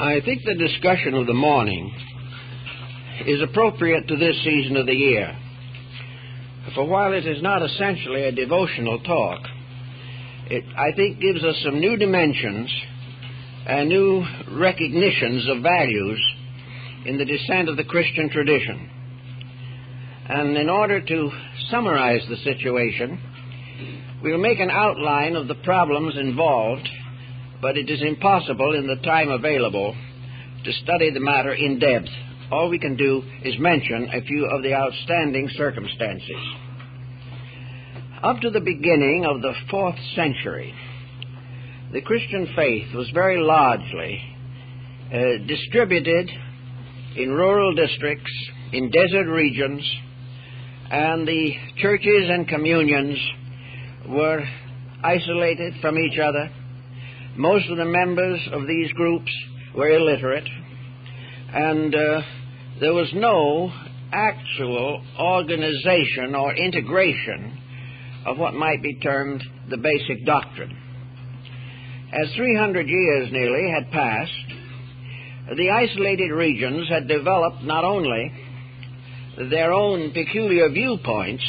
I think the discussion of the morning is appropriate to this season of the year. For while it is not essentially a devotional talk, it, I think, gives us some new dimensions and new recognitions of values in the descent of the Christian tradition. And in order to summarize the situation, we'll make an outline of the problems involved, but it is impossible in the time available to study the matter in depth. All we can do is mention a few of the outstanding circumstances. Up to the beginning of the 4th century, the Christian faith was very largely distributed in rural districts, in desert regions, and the churches and communions were isolated from each other. Most of the members of these groups were illiterate, and there was no actual organization or integration of what might be termed the basic doctrine. As 300 years nearly had passed, the isolated regions had developed not only their own peculiar viewpoints,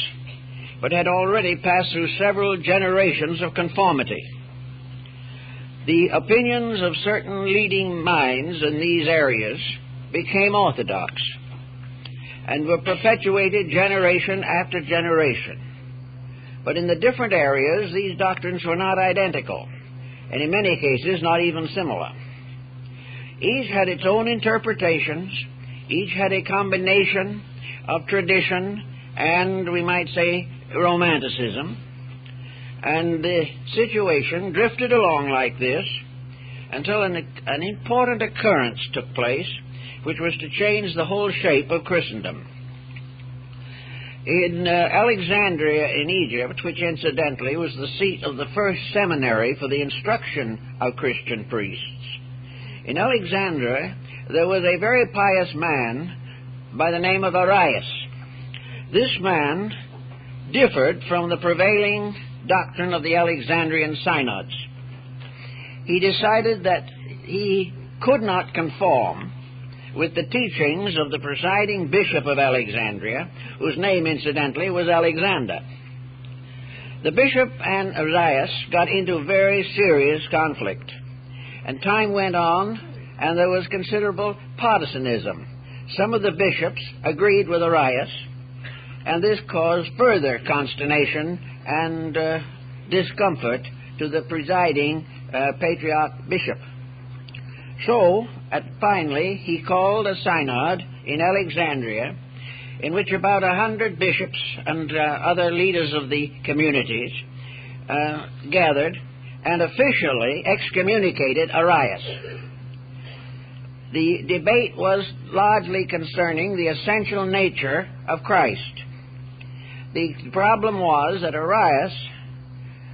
but had already passed through several generations of conformity. The opinions of certain leading minds in these areas became orthodox and were perpetuated generation after generation. But in the different areas, these doctrines were not identical, and in many cases not even similar. Each had its own interpretations, each had a combination of tradition and, we might say, romanticism, and the situation drifted along like this until an important occurrence took place, which was to change the whole shape of Christendom. In Alexandria in Egypt, which incidentally was the seat of the first seminary for the instruction of Christian priests, in Alexandria there was a very pious man by the name of Arius. This man differed from the prevailing doctrine of the Alexandrian synods. He decided that he could not conform with the teachings of the presiding bishop of Alexandria, whose name, incidentally, was Alexander. The bishop and Arius got into very serious conflict, and time went on, and there was considerable partisanism. Some of the bishops agreed with Arius, and this caused further consternation and discomfort to the presiding patriarch bishop. So, finally, he called a synod in Alexandria, in which about 100 bishops and other leaders of the communities gathered and officially excommunicated Arius. The debate was largely concerning the essential nature of Christ. The problem was that Arius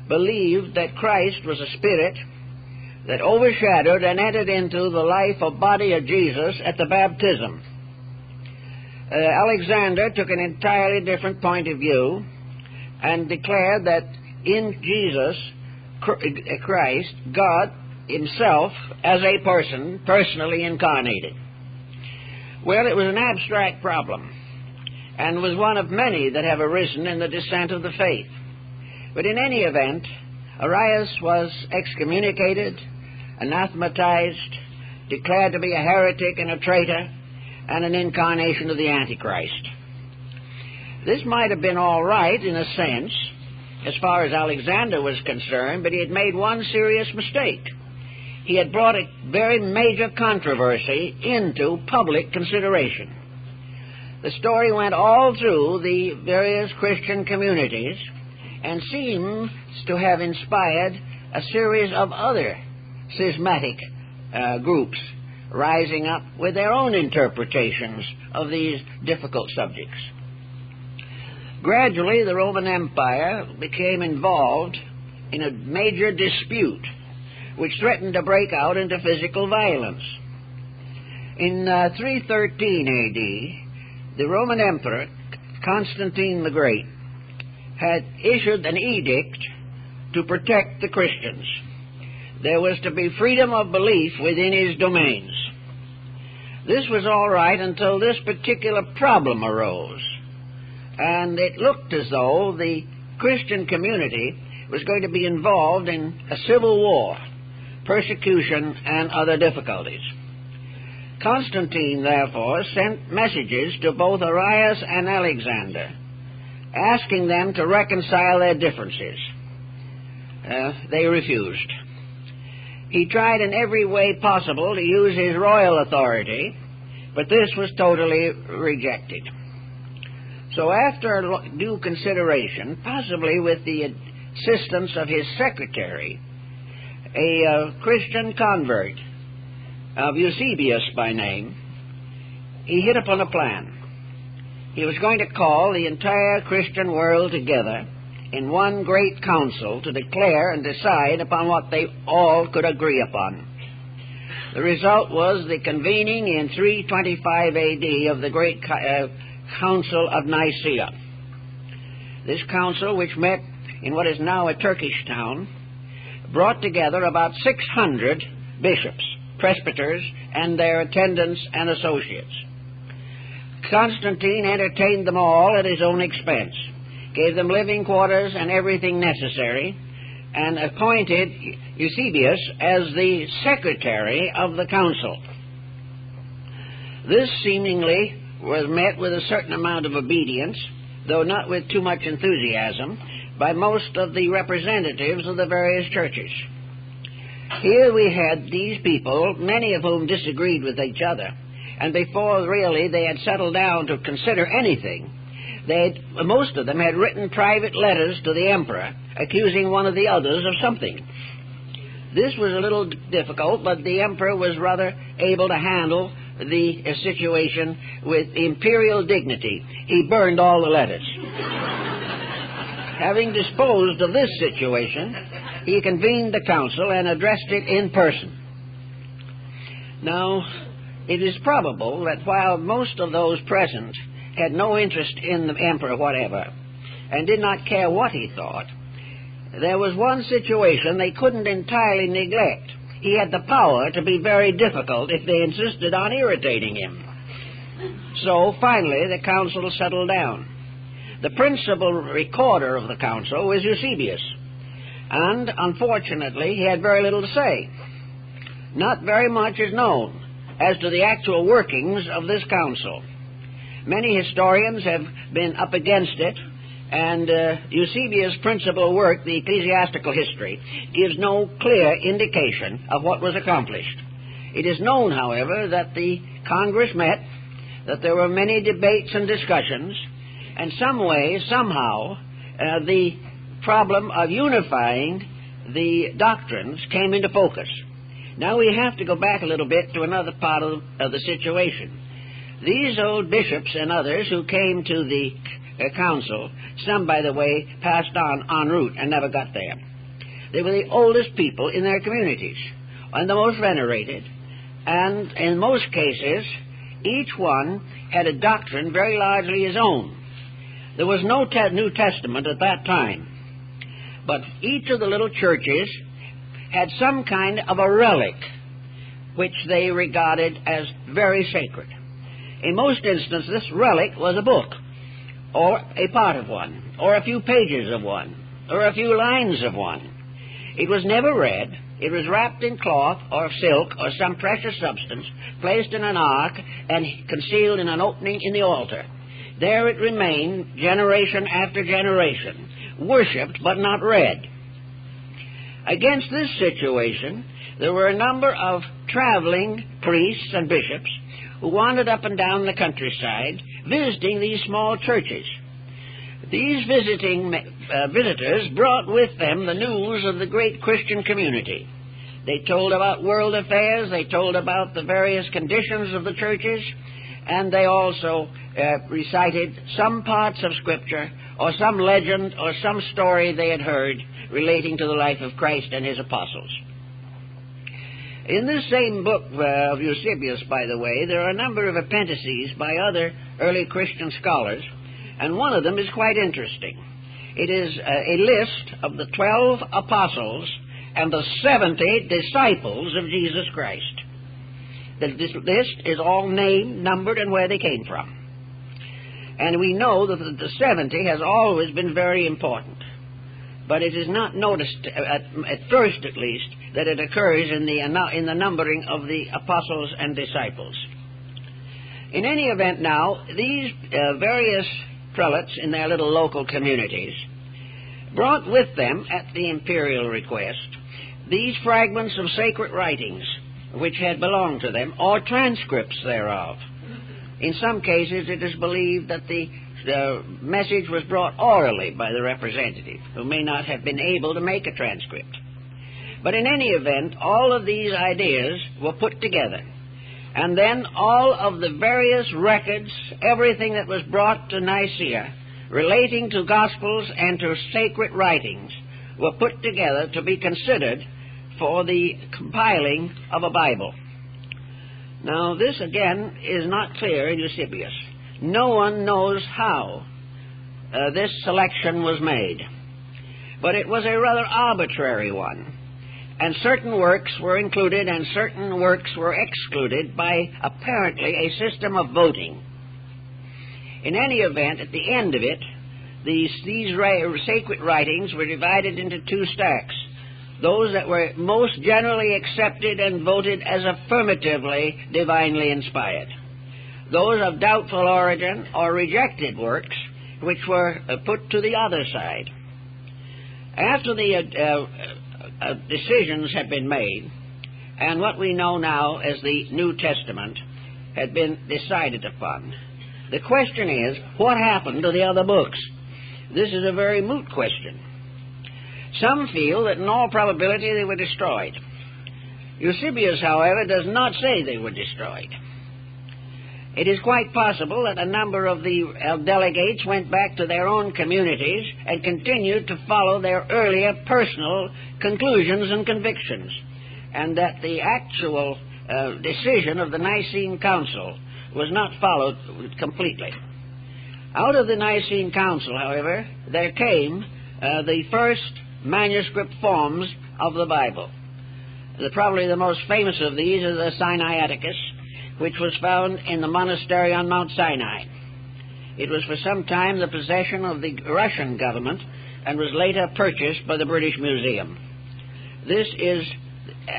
believed that Christ was a spirit that overshadowed and entered into the life or body of Jesus at the baptism. Alexander took an entirely different point of view and declared that in Jesus Christ, God himself as a person, personally incarnated. Well, it was an abstract problem and was one of many that have arisen in the descent of the faith. But in any event, Arius was excommunicated, anathematized, declared to be a heretic and a traitor, and an incarnation of the Antichrist. This might have been all right in a sense, as far as Alexander was concerned, but he had made one serious mistake. He had brought a very major controversy into public consideration. The story went all through the various Christian communities and seems to have inspired a series of other schismatic groups rising up with their own interpretations of these difficult subjects. Gradually, the Roman Empire became involved in a major dispute which threatened to break out into physical violence. In 313 A.D., the Roman Emperor, Constantine the Great, had issued an edict to protect the Christians. There was to be freedom of belief within his domains. This was all right until this particular problem arose, and it looked as though the Christian community was going to be involved in a civil war, persecution, and other difficulties. Constantine, therefore, sent messages to both Arius and Alexander, asking them to reconcile their differences. They refused. He tried in every way possible to use his royal authority, but this was totally rejected. So after due consideration, possibly with the assistance of his secretary, a Christian convert of Eusebius by name, he hit upon a plan. He was going to call the entire Christian world together in one great council to declare and decide upon what they all could agree upon. The result was the convening in 325 A.D. of the great Council of Nicaea. This council, which met in what is now a Turkish town, brought together about 600 bishops, presbyters, and their attendants and associates. Constantine entertained them all at his own expense, gave them living quarters and everything necessary, and appointed Eusebius as the secretary of the council. This seemingly was met with a certain amount of obedience, though not with too much enthusiasm, by most of the representatives of the various churches. Here we had these people, many of whom disagreed with each other, and before really they had settled down to consider anything, most of them had written private letters to the emperor accusing one of the others of something. This was a little difficult, but the emperor was rather able to handle the situation with imperial dignity. He burned all the letters. Having disposed of this situation, he convened the council and addressed it in person. Now, it is probable that while most of those present had no interest in the emperor whatever, and did not care what he thought, there was one situation they couldn't entirely neglect. He had the power to be very difficult if they insisted on irritating him. So, finally, the council settled down. The principal recorder of the council was Eusebius, and, unfortunately, he had very little to say. Not very much is known as to the actual workings of this council. Many historians have been up against it, and Eusebius' principal work, the Ecclesiastical History, gives no clear indication of what was accomplished. It is known, however, that the Congress met, that there were many debates and discussions, and some way, somehow, the problem of unifying the doctrines came into focus. Now we have to go back a little bit to another part of the situation. These old bishops and others who came to the council, some, by the way, passed on en route and never got there. They were the oldest people in their communities and the most venerated, and in most cases, each one had a doctrine very largely his own. There was no New Testament at that time, but each of the little churches had some kind of a relic which they regarded as very sacred. In most instances, this relic was a book, or a part of one, or a few pages of one, or a few lines of one. It was never read. It was wrapped in cloth or silk or some precious substance, placed in an ark, and concealed in an opening in the altar. There it remained, generation after generation, worshipped but not read. Against this situation, there were a number of traveling priests and bishops who wandered up and down the countryside, visiting these small churches. These visitors brought with them the news of the great Christian community. They told about world affairs, they told about the various conditions of the churches, and they also recited some parts of Scripture, or some legend, or some story they had heard relating to the life of Christ and his apostles. In this same book of Eusebius, by the way, there are a number of appendices by other early Christian scholars, and one of them is quite interesting. It is a list of the 12 apostles and the 70 disciples of Jesus Christ. this list is all named, numbered, and where they came from. And we know that the 70 has always been very important. But it is not noticed, at first at least, that it occurs in the numbering of the apostles and disciples. In any event now, these various prelates in their little local communities brought with them, at the imperial request, these fragments of sacred writings which had belonged to them, or transcripts thereof. In some cases it is believed that the message was brought orally by the representative, who may not have been able to make a transcript. But in any event, all of these ideas were put together, and then all of the various records, everything that was brought to Nicaea, relating to Gospels and to sacred writings, were put together to be considered for the compiling of a Bible. Now, this again is not clear in Eusebius. No one knows how this selection was made, but it was a rather arbitrary one, and certain works were included and certain works were excluded by apparently a system of voting. In any event, at the end of it, these sacred writings were divided into two stacks: those that were most generally accepted and voted as affirmatively divinely inspired, those of doubtful origin or rejected works, which were put to the other side. After the decisions had been made, and what we know now as the New Testament had been decided upon, the question is, what happened to the other books? This is a very moot question. Some feel that in all probability they were destroyed. Eusebius, however, does not say they were destroyed. It is quite possible that a number of the delegates went back to their own communities and continued to follow their earlier personal conclusions and convictions, and that the actual decision of the Nicene Council was not followed completely. Out of the Nicene Council, however, there came the first manuscript forms of the Bible. Probably the most famous of these is the Sinaiticus, which was found in the monastery on Mount Sinai. It was for some time the possession of the Russian government and was later purchased by the British Museum. This is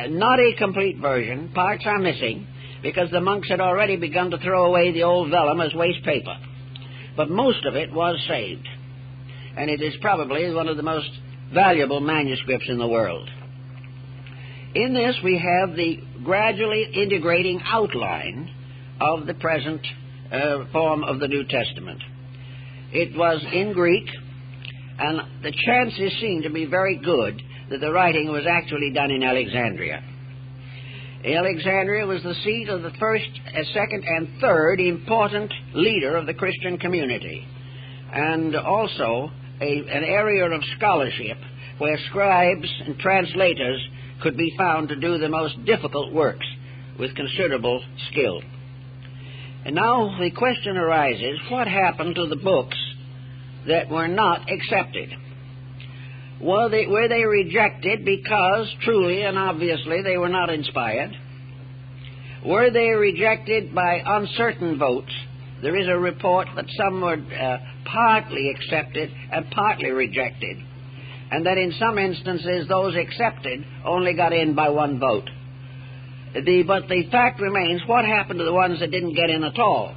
not a complete version. Parts are missing because the monks had already begun to throw away the old vellum as waste paper. But most of it was saved, and it is probably one of the most valuable manuscripts in the world. In this we have the gradually integrating outline of the present form of the New Testament. It was in Greek, and the chances seem to be very good that the writing was actually done in Alexandria. Alexandria was the seat of the first, second, and third important leader of the Christian community, and also an area of scholarship where scribes and translators could be found to do the most difficult works with considerable skill. And now the question arises, what happened to the books that were not accepted? Were they rejected because truly and obviously they were not inspired? Were they rejected by uncertain votes? There is a report that some were partly accepted and partly rejected, and that in some instances those accepted only got in by one vote. But the fact remains, what happened to the ones that didn't get in at all?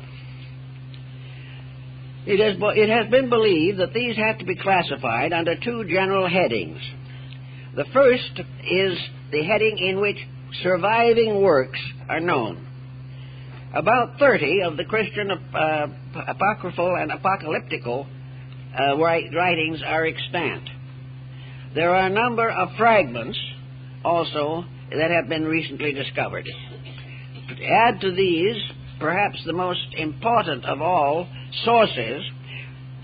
It has been believed that these have to be classified under two general headings. The first is the heading in which surviving works are known. About 30 of the Christian apocryphal and apocalyptical writings are extant. There are a number of fragments also that have been recently discovered. To add to these, perhaps the most important of all sources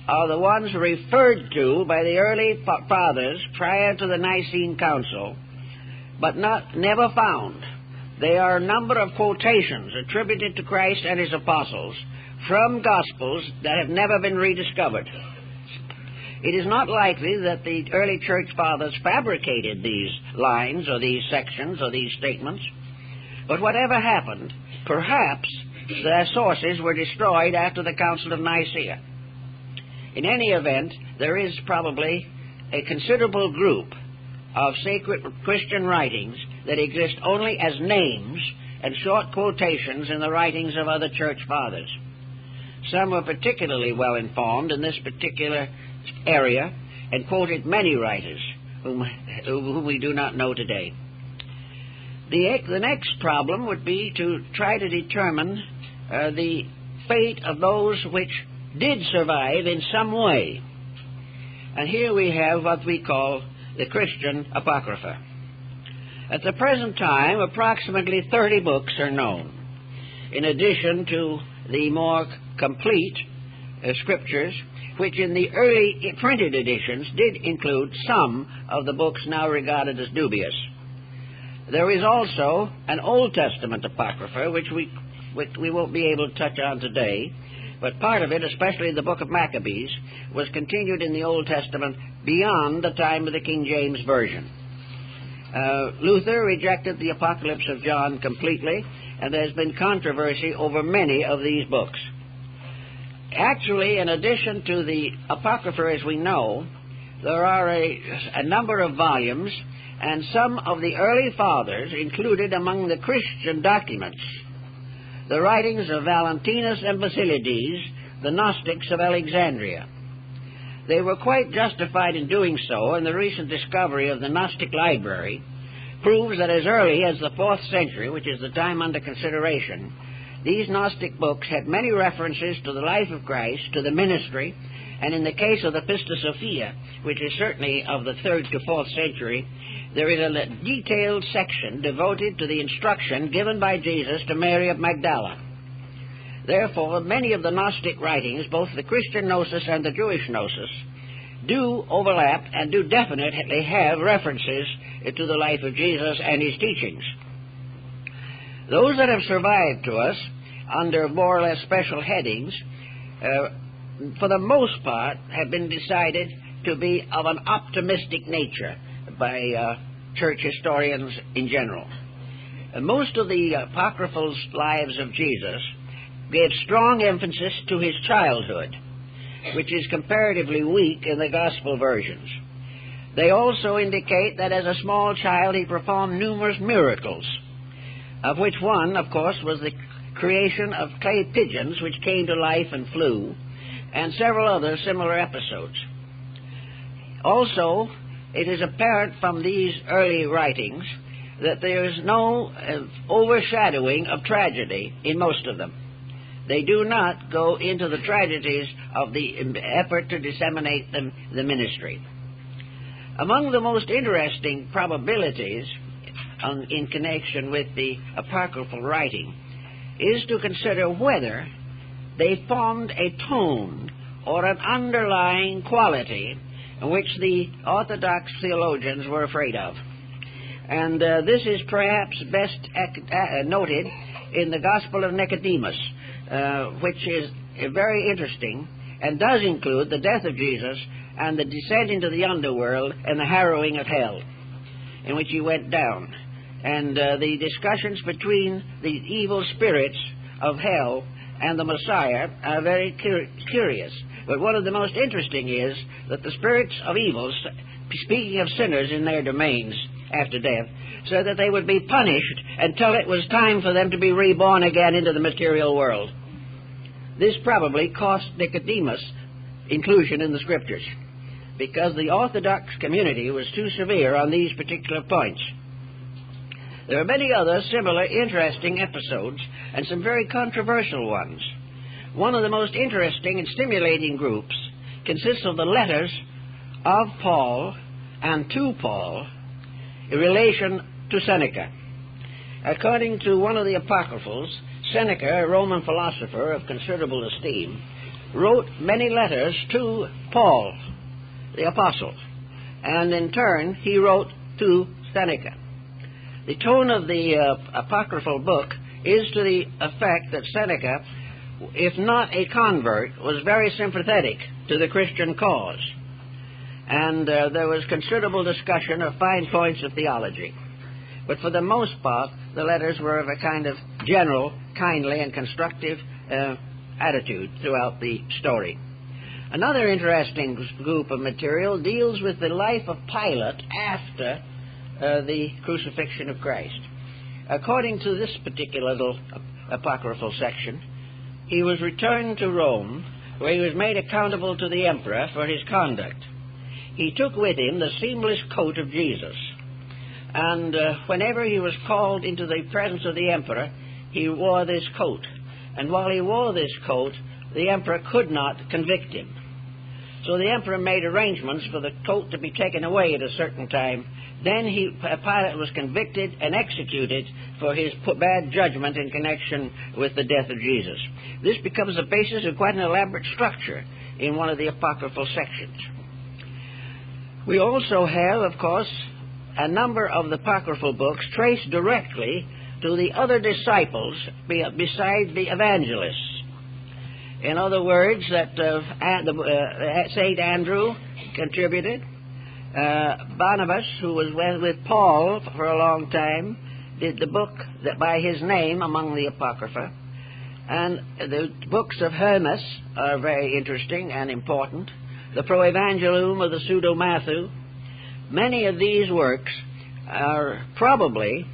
are the ones referred to by the early fathers prior to the Nicene Council, but never found. They are a number of quotations attributed to Christ and his apostles from Gospels that have never been rediscovered. It is not likely that the early church fathers fabricated these lines or these sections or these statements, but whatever happened, Perhaps their sources were destroyed after the Council of Nicaea. In any event, there is probably a considerable group of sacred Christian writings that exist only as names and short quotations in the writings of other church fathers. Some were particularly well informed in this particular area and quoted many writers whom we do not know today. The next problem would be to try to determine the fate of those which did survive in some way. And here we have what we call the Christian Apocrypha. At the present time, approximately 30 books are known, in addition to the more complete scriptures, which in the early printed editions did include some of the books now regarded as dubious. There is also an Old Testament Apocrypha, which we won't be able to touch on today, but part of it, especially the book of Maccabees, was continued in the Old Testament beyond the time of the King James Version. Luther rejected the Apocalypse of John completely, and there's been controversy over many of these books. Actually, in addition to the Apocrypha as we know, there are a number of volumes, and some of the early fathers included among the Christian documents the writings of Valentinus and Basilides, the Gnostics of Alexandria. They were quite justified in doing so, and the recent discovery of the Gnostic library proves that as early as the 4th century, which is the time under consideration, these Gnostic books had many references to the life of Christ, to the ministry, and in the case of the Pista Sophia, which is certainly of the 3rd to 4th century, there is a detailed section devoted to the instruction given by Jesus to Mary of Magdala. Therefore, many of the Gnostic writings, both the Christian Gnosis and the Jewish Gnosis, do overlap and do definitely have references to the life of Jesus and his teachings. Those that have survived to us under more or less special headings, for the most part, have been decided to be of an optimistic nature by church historians in general. Most of the apocryphal lives of Jesus gave strong emphasis to his childhood, which is comparatively weak in the gospel versions. They also indicate that as a small child he performed numerous miracles, of which one, of course, was the creation of clay pigeons which came to life and flew, and several other similar episodes. Also, it is apparent from these early writings that there is no overshadowing of tragedy in most of them. They do not go into the tragedies of the effort to disseminate the ministry. Among the most interesting probabilities in connection with the apocryphal writing is to consider whether they formed a tone or an underlying quality which the Orthodox theologians were afraid of. And this is perhaps best noted in the Gospel of Nicodemus, which is very interesting and does include the death of Jesus and the descent into the underworld and the harrowing of hell, in which he went down. And the discussions between the evil spirits of hell and the Messiah are very curious. But one of the most interesting is that the spirits of evil, speaking of sinners in their domains after death, so that they would be punished until it was time for them to be reborn again into the material world. This probably cost Nicodemus inclusion in the Scriptures, because the Orthodox community was too severe on these particular points. There are many other similar interesting episodes, and some very controversial ones. One of the most interesting and stimulating groups consists of the letters of Paul and to Paul in relation to Seneca. According to one of the apocryphals, Seneca, a Roman philosopher of considerable esteem, wrote many letters to Paul, the apostle, and in turn he wrote to Seneca. The tone of the apocryphal book is to the effect that Seneca, if not a convert, was very sympathetic to the Christian cause. And there was considerable discussion of fine points of theology. But for the most part, the letters were of a kind of general kindly and constructive attitude throughout the story. Another interesting group of material deals with the life of Pilate after the crucifixion of Christ. According to this particular little apocryphal section, he was returned to Rome, where he was made accountable to the emperor for his conduct. He took with him the seamless coat of Jesus, and whenever he was called into the presence of the emperor, he wore this coat. And while he wore this coat, the emperor could not convict him. So the emperor made arrangements for the coat to be taken away at a certain time. Then Pilate was convicted and executed for his bad judgment in connection with the death of Jesus. This becomes the basis of quite an elaborate structure in one of the apocryphal sections. We also have, of course, a number of the apocryphal books traced directly to the other disciples beside the evangelists. In other words, that St. Andrew contributed. Barnabas, who was with Paul for a long time, did the book that by his name among the Apocrypha. And the books of Hermas are very interesting and important. The Proevangelium of the Pseudo-Matthew. Many of these works are probably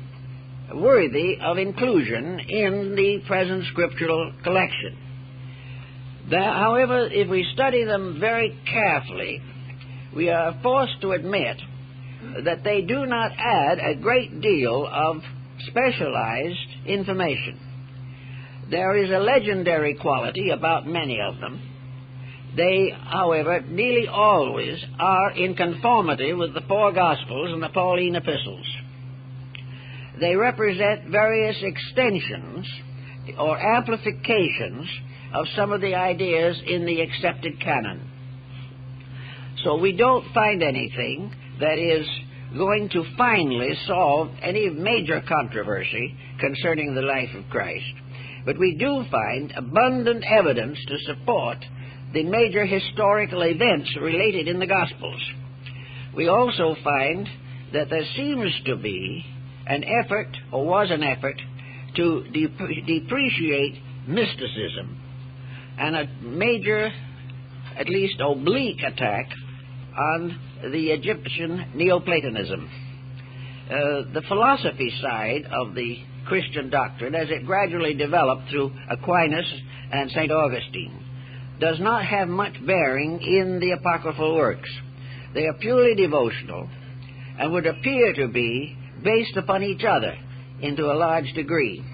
worthy of inclusion in the present scriptural collection. However, if we study them very carefully, we are forced to admit that they do not add a great deal of specialized information. There is a legendary quality about many of them. They, however, nearly always are in conformity with the four Gospels and the Pauline epistles. They represent various extensions or amplifications of some of the ideas in the accepted canon. So we don't find anything that is going to finally solve any major controversy concerning the life of Christ. But we do find abundant evidence to support the major historical events related in the Gospels. We also find that there seems to be an effort, or was an effort, to depreciate mysticism, and a major, at least oblique, attack on the Egyptian Neoplatonism. The philosophy side of the Christian doctrine, as it gradually developed through Aquinas and St. Augustine, does not have much bearing in the apocryphal works. They are purely devotional and would appear to be based upon each other into a large degree.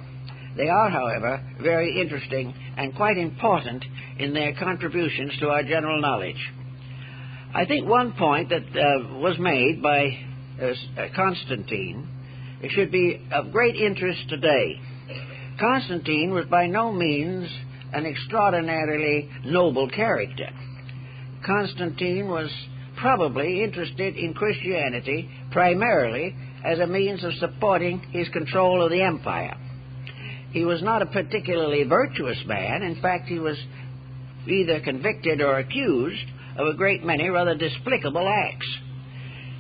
They are, however, very interesting and quite important in their contributions to our general knowledge. I think one point that was made by Constantine should be of great interest today. Constantine was by no means an extraordinarily noble character. Constantine was probably interested in Christianity primarily as a means of supporting his control of the empire. He was not a particularly virtuous man. In fact, he was either convicted or accused of a great many rather despicable acts.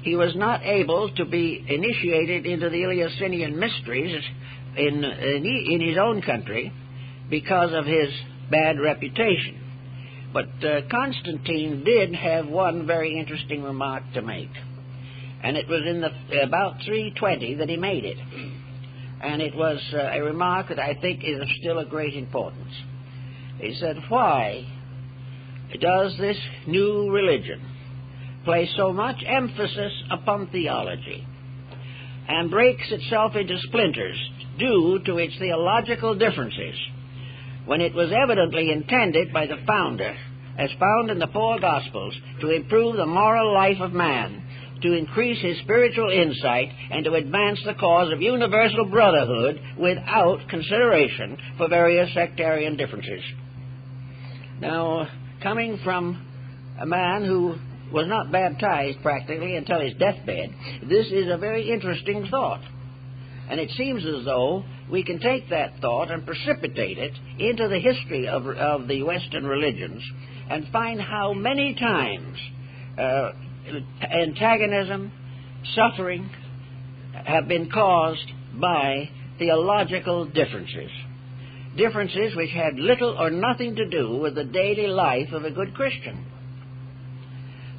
He was not able to be initiated into the Eleusinian mysteries in his own country because of his bad reputation. But Constantine did have one very interesting remark to make, and it was in about 320 that he made it. And it was a remark that I think is of still a great importance. He said, "Why does this new religion place so much emphasis upon theology and breaks itself into splinters due to its theological differences, when it was evidently intended by the founder, as found in the four Gospels, to improve the moral life of man, to increase his spiritual insight, and to advance the cause of universal brotherhood without consideration for various sectarian differences?" Now, coming from a man who was not baptized practically until his deathbed, this is a very interesting thought. And it seems as though we can take that thought and precipitate it into the history of the Western religions and find how many times antagonism, suffering have been caused by theological differences. differences which had little or nothing to do with the daily life of a good Christian.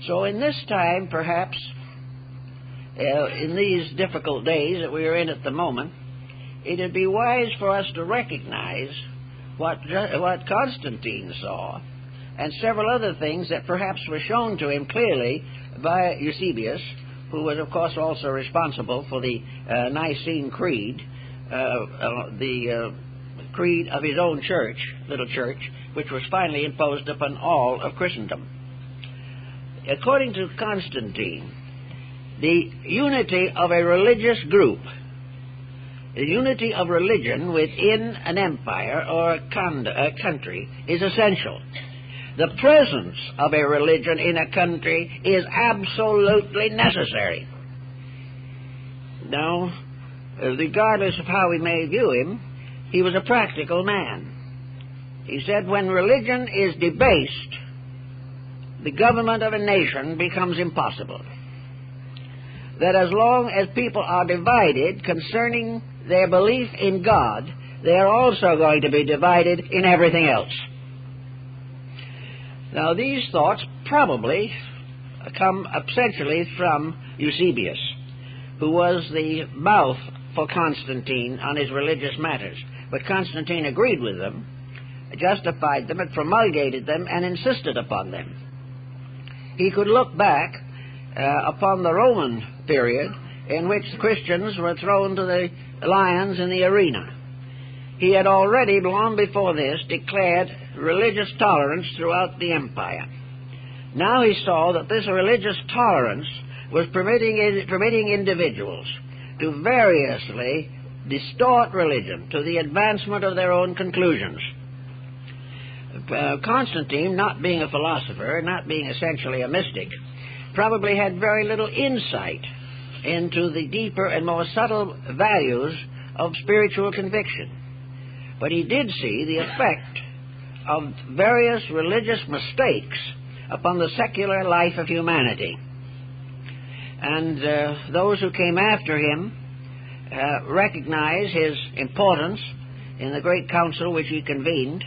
So in this time, perhaps, in these difficult days that we are in at the moment, it would be wise for us to recognize what Constantine saw, and several other things that perhaps were shown to him clearly by Eusebius, who was, of course, also responsible for the Nicene Creed, the creed of his own church, little church, which was finally imposed upon all of Christendom. According to Constantine, the unity of a religious group, the unity of religion within an empire or a country is essential. The presence of a religion in a country is absolutely necessary. Now, regardless of how we may view him, he was a practical man. He said, when religion is debased, the government of a nation becomes impossible. That as long as people are divided concerning their belief in God, they are also going to be divided in everything else. Now, these thoughts probably come essentially from Eusebius, who was the mouth for Constantine on his religious matters. But Constantine agreed with them, justified them, and promulgated them, and insisted upon them. He could look back upon the Roman period in which the Christians were thrown to the lions in the arena. He had already, long before this, declared religious tolerance throughout the empire. Now he saw that this religious tolerance was permitting individuals to variously distort religion to the advancement of their own conclusions. Constantine, not being a philosopher, not being essentially a mystic, probably had very little insight into the deeper and more subtle values of spiritual conviction. But he did see the effect of various religious mistakes upon the secular life of humanity. And those who came after him recognize his importance in the great council which he convened,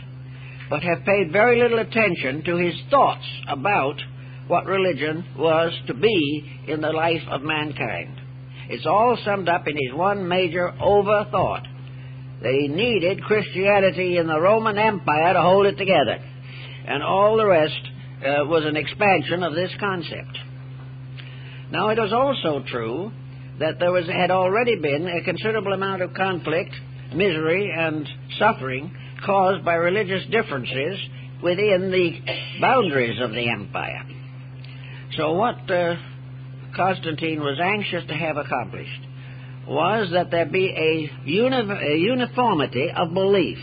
but have paid very little attention to his thoughts about what religion was to be in the life of mankind. It's all summed up in his one major overthought, that he needed Christianity in the Roman Empire to hold it together, and all the rest was an expansion of this concept. Now, it was also true that there had already been a considerable amount of conflict, misery, and suffering caused by religious differences within the boundaries of the empire. So what Constantine was anxious to have accomplished was that there be a uniformity of belief,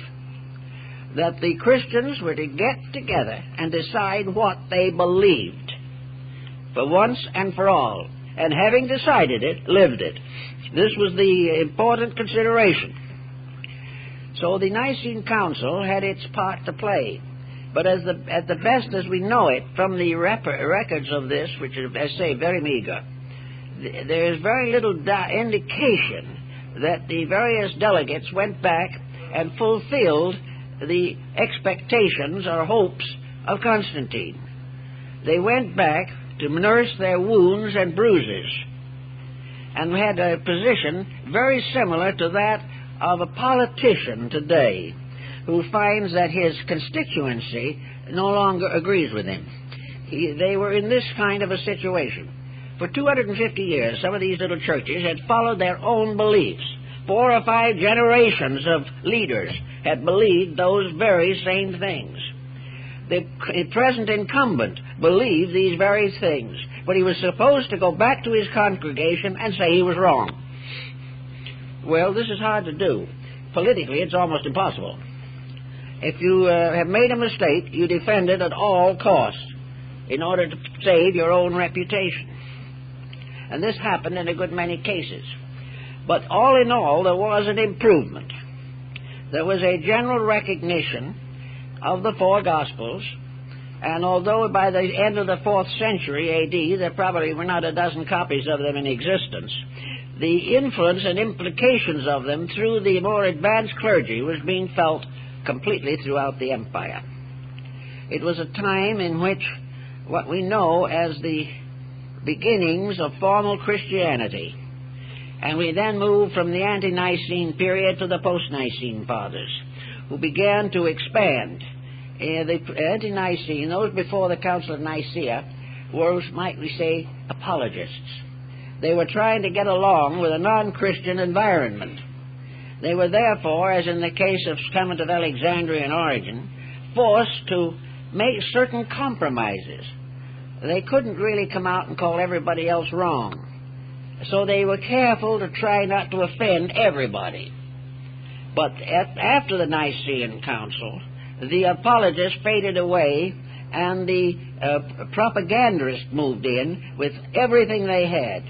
that the Christians were to get together and decide what they believed for once and for all, and having decided it, lived it. This was the important consideration. So the Nicene Council had its part to play, but at the best as we know it from the records of this, which are, as I say, very meager, there is very little indication that the various delegates went back and fulfilled the expectations or hopes of Constantine. They went back to nurse their wounds and bruises, and had a position very similar to that of a politician today who finds that his constituency no longer agrees with him. They were in this kind of a situation. For 250 years, some of these little churches had followed their own beliefs. 4 or 5 generations of leaders had believed those very same things. The present incumbent believed these very things, but he was supposed to go back to his congregation and say he was wrong. Well, this is hard to do. Politically, it's almost impossible. If you have made a mistake, you defend it at all costs in order to save your own reputation. And this happened in a good many cases. But all in all, there was an improvement. There was a general recognition of the 4 Gospels, and although by the end of the 4th century A.D. there probably were not a dozen copies of them in existence, the influence and implications of them through the more advanced clergy was being felt completely throughout the empire. It was a time in which what we know as the beginnings of formal Christianity, and we then moved from the ante-Nicene period to the post-Nicene fathers, who began to expand. The ante-Nicene, those before the Council of Nicaea, were, might we say, apologists. They were trying to get along with a non-Christian environment. They were therefore, as in the case of Clement of Alexandrian origin, forced to make certain compromises. They couldn't really come out and call everybody else wrong. So they were careful to try not to offend everybody. But after the Nicene Council, the apologists faded away, and the propagandists moved in with everything they had,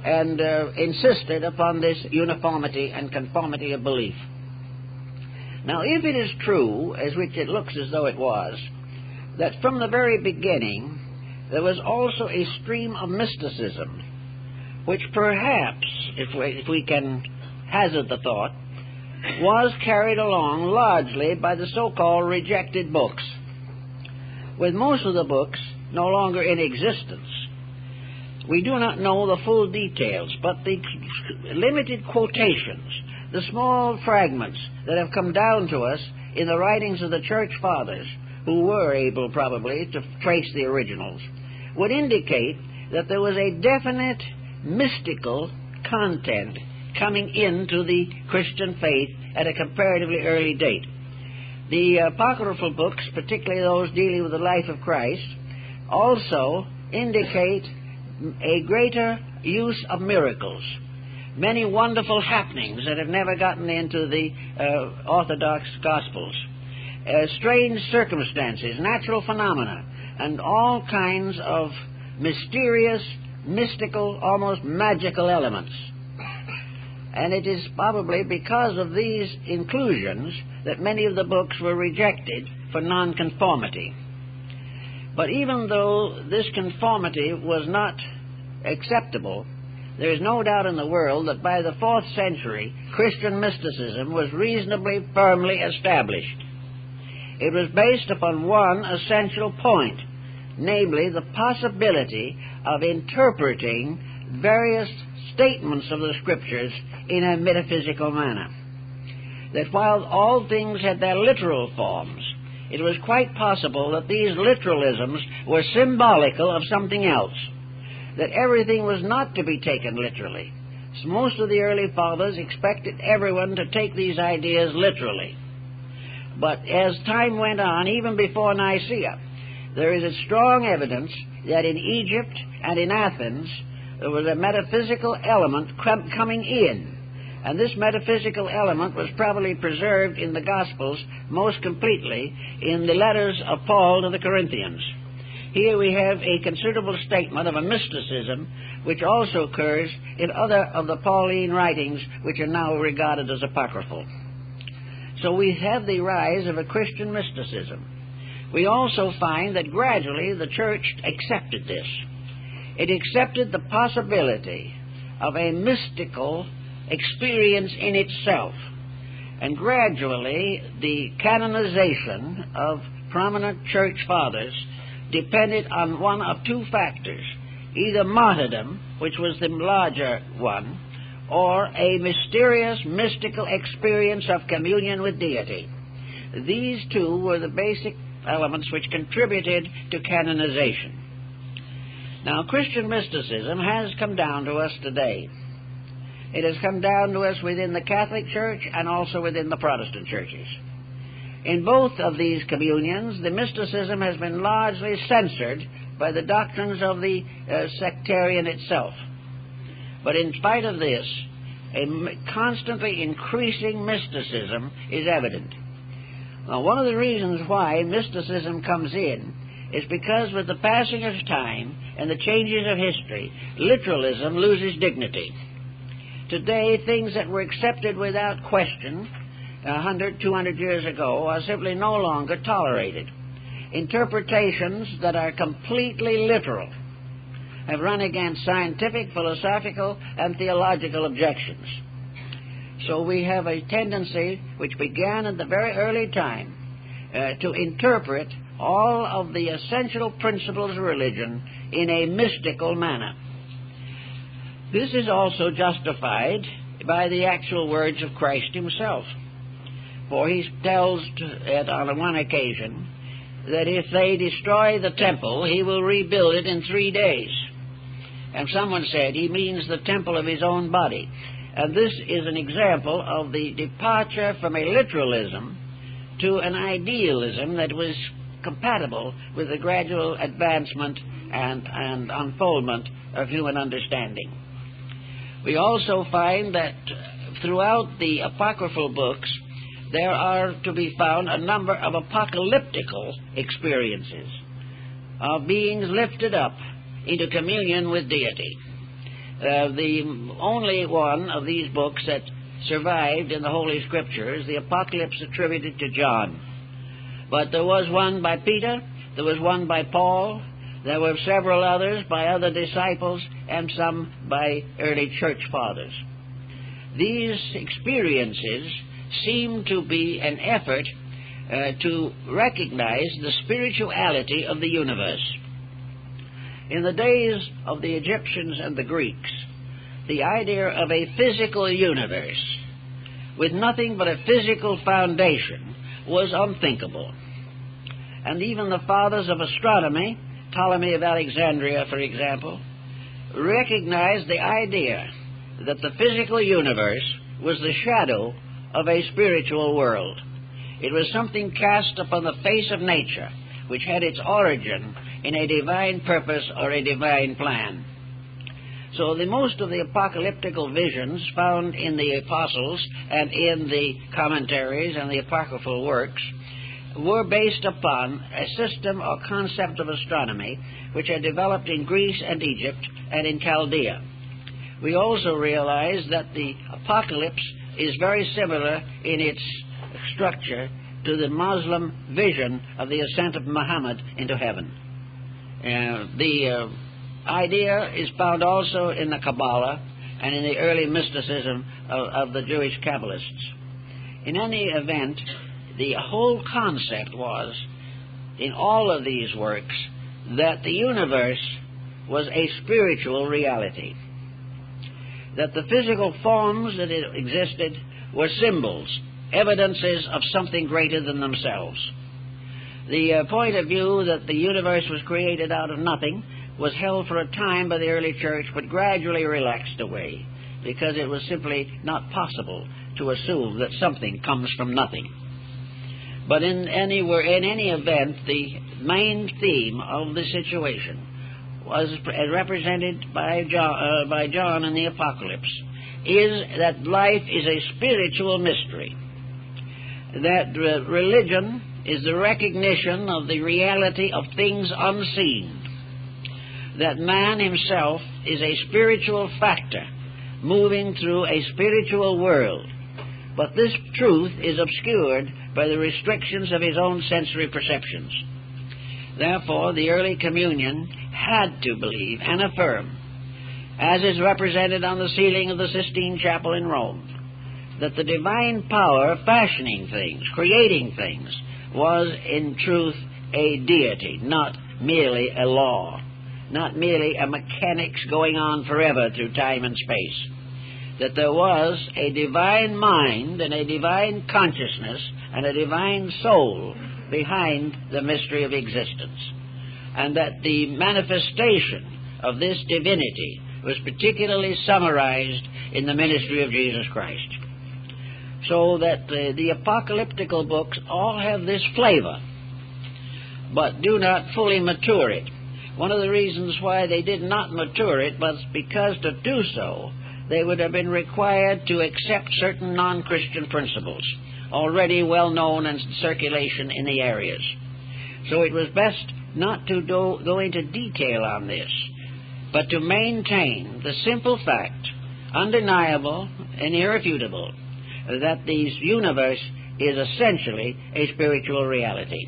and insisted upon this uniformity and conformity of belief. Now, if it is true, as which it looks as though it was, that from the very beginning there was also a stream of mysticism, which perhaps, if we can hazard the thought, was carried along largely by the so-called rejected books. With most of the books no longer in existence, we do not know the full details, but the limited quotations, the small fragments that have come down to us in the writings of the Church Fathers, who were able probably to trace the originals, would indicate that there was a definite mystical content coming into the Christian faith at a comparatively early date. The apocryphal books, particularly those dealing with the life of Christ, also indicate a greater use of miracles, many wonderful happenings that have never gotten into the Orthodox Gospels, strange circumstances, natural phenomena, and all kinds of mysterious, mystical, almost magical elements. And it is probably because of these inclusions that many of the books were rejected for nonconformity. But even though this conformity was not acceptable, there is no doubt in the world that by the 4th century, Christian mysticism was reasonably firmly established. It was based upon one essential point, namely the possibility of interpreting various statements of the Scriptures in a metaphysical manner. That while all things had their literal forms, it was quite possible that these literalisms were symbolical of something else, that everything was not to be taken literally. So most of the early fathers expected everyone to take these ideas literally. But as time went on, even before Nicaea, there is a strong evidence that in Egypt and in Athens there was a metaphysical element coming in. And this metaphysical element was probably preserved in the Gospels most completely in the letters of Paul to the Corinthians. Here we have a considerable statement of a mysticism which also occurs in other of the Pauline writings which are now regarded as apocryphal. So we have the rise of a Christian mysticism. We also find that gradually the Church accepted this. It accepted the possibility of a mystical experience in itself. And gradually the canonization of prominent Church Fathers depended on one of two factors, either martyrdom, which was the larger one, or a mysterious mystical experience of communion with deity. These two were the basic elements which contributed to canonization. Now, Christian mysticism has come down to us today. It has come down to us within the Catholic Church and also within the Protestant churches. In both of these communions, the mysticism has been largely censored by the doctrines of the sectarian itself. But in spite of this, a constantly increasing mysticism is evident. Now, one of the reasons why mysticism comes in is because with the passing of time and the changes of history, literalism loses dignity. Today, things that were accepted without question 100, 200 years ago are simply no longer tolerated. Interpretations that are completely literal have run against scientific, philosophical, and theological objections. So we have a tendency, which began at the very early time, to interpret all of the essential principles of religion in a mystical manner. This is also justified by the actual words of Christ himself. For he tells on one occasion that if they destroy the temple, he will rebuild it in 3 days. And someone said he means the temple of his own body. And this is an example of the departure from a literalism to an idealism that was compatible with the gradual advancement and unfoldment of human understanding. We also find that throughout the apocryphal books, there are to be found a number of apocalyptical experiences of beings lifted up into communion with deity. The only one of these books that survived in the Holy Scriptures, the Apocalypse attributed to John. But there was one by Peter, there was one by Paul, there were several others by other disciples, and some by early church fathers. These experiences seem to be an effort to recognize the spirituality of the universe. In the days of the Egyptians and the Greeks, the idea of a physical universe with nothing but a physical foundation was unthinkable. And even the fathers of astronomy, Ptolemy of Alexandria, for example, recognized the idea that the physical universe was the shadow of a spiritual world. It was something cast upon the face of nature, which had its origin in a divine purpose or a divine plan. So most of the apocalyptical visions found in the apostles and in the commentaries and the apocryphal works were based upon a system or concept of astronomy which had developed in Greece and Egypt and in Chaldea. We also realize that the apocalypse is very similar in its structure to the Muslim vision of the ascent of Muhammad into heaven. The idea is found also in the Kabbalah and in the early mysticism of the Jewish Kabbalists. In any event, the whole concept was, in all of these works, that the universe was a spiritual reality, that the physical forms that existed were symbols, evidences of something greater than themselves. The point of view that the universe was created out of nothing was held for a time by the early church, but gradually relaxed away, because it was simply not possible to assume that something comes from nothing. But in any event, the main theme of the situation was represented by John in the Apocalypse, is that life is a spiritual mystery, that religion is the recognition of the reality of things unseen, that man himself is a spiritual factor moving through a spiritual world, but this truth is obscured by the restrictions of his own sensory perceptions. Therefore, the early communion had to believe and affirm, as is represented on the ceiling of the Sistine Chapel in Rome, that the divine power fashioning things, creating things, was in truth a deity, not merely a law, not merely a mechanics going on forever through time and space, that there was a divine mind and a divine consciousness and a divine soul behind the mystery of existence, and that the manifestation of this divinity was particularly summarized in the ministry of Jesus Christ. So that the apocalyptical books all have this flavor, but do not fully mature it. One of the reasons why they did not mature it was because to do so, they would have been required to accept certain non-Christian principles, already well known and in circulation in the areas. So it was best not to go into detail on this, but to maintain the simple fact, undeniable and irrefutable, that the universe is essentially a spiritual reality.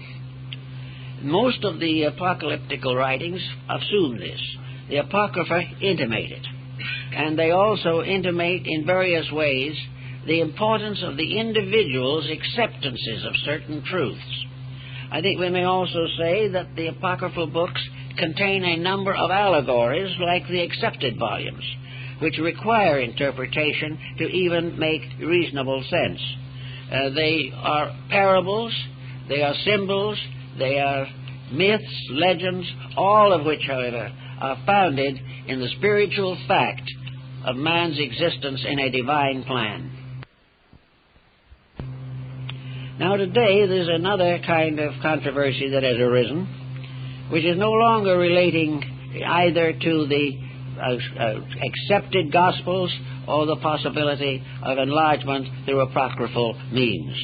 Most of the apocalyptical writings assume this. The Apocrypha intimate it. And they also intimate in various ways the importance of the individual's acceptances of certain truths. I think we may also say that the apocryphal books contain a number of allegories like the accepted volumes, which require interpretation to even make reasonable sense. They are parables, they are symbols, they are myths, legends, all of which, however, are founded in the spiritual fact of man's existence in a divine plan. Now today there's another kind of controversy that has arisen, which is no longer relating either to the accepted Gospels or the possibility of enlargement through apocryphal means.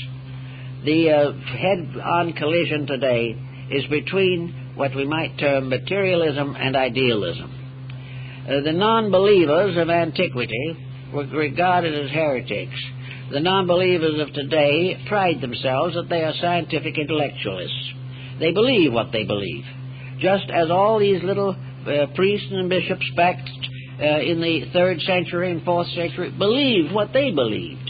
The head-on collision today is between what we might term materialism and idealism. The non-believers of antiquity were regarded as heretics. The non-believers of today pride themselves that they are scientific intellectualists. They believe what they believe, just as all these little priests and bishops back in the 3rd century and 4th century believed what they believed.